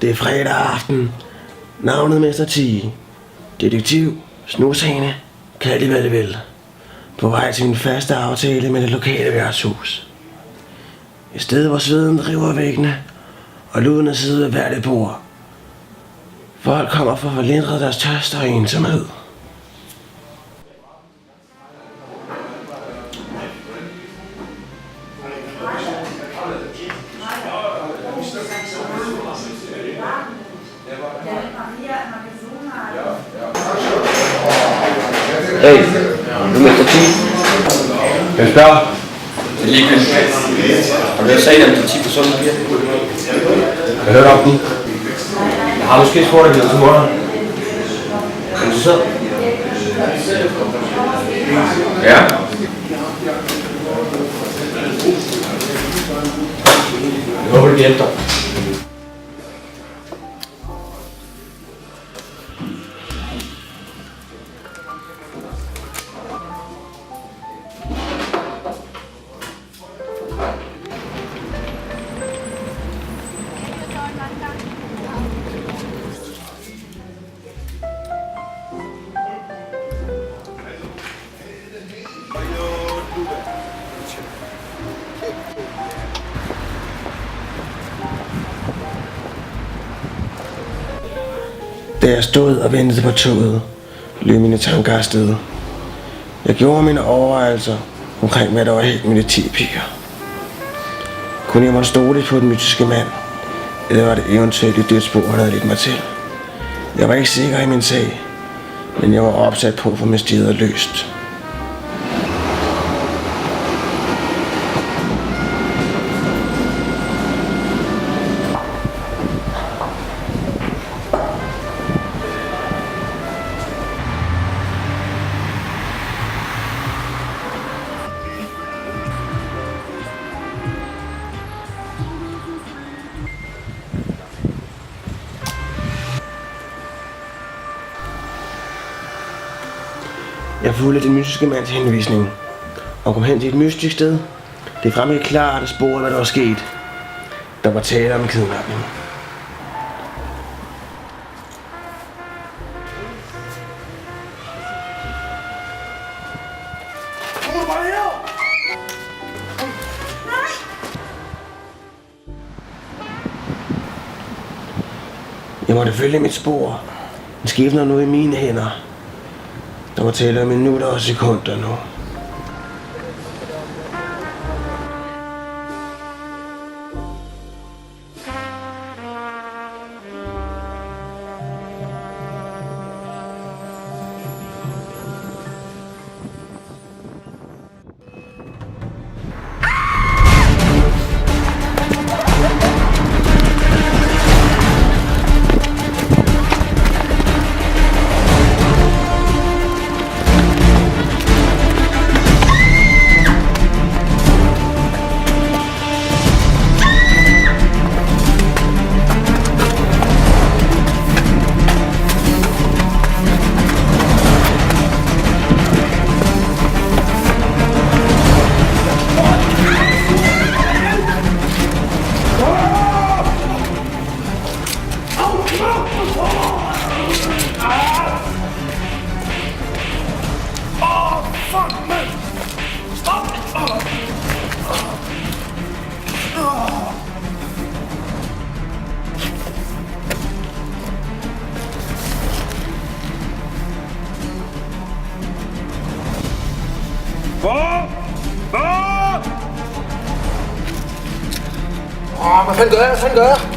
Det er fredag aften. Navnet Mester T. Detektiv, snushane, kald det hvad det vil. På vej til min faste aftale med det lokale værtshus. Et sted, hvor sveden driver væggene, og ludene sidder ved hvert et bord. Folk kommer for at forlindre deres tørst og ensomhed. Hey, du er Mester T. Jeg spørger. Det er ligegyldigt. Har du hørt sagen om de 10 personer piger? Jeg hørte om den. Jeg har måske spurgt dig til morgen. Kan du sidde? Ja. Jeg håber, det hjælper dig. Da jeg stod og ventede på toget, løb mine tanker afsted. Jeg gjorde mine overvejelser omkring, hvad der var helt med de 10 piger. Kunne jeg måtte stole på den mytiske mand, eller var det eventuelt et dødsbo, han havde lidt mig til? Jeg var ikke sikker i min sag, men jeg var opsat på at få mysteriet løst. Jeg fulgte den mystiske mands henvisning og kom hen til et mystisk sted. Det fremgik klart at spore, hvad der var sket. Der var tale om en kidnapning. Jeg måtte følge mit spor. Den skæbner nu i mine hænder. Der var tale om minutter og sekunder nu. Hvad fanden gør jeg?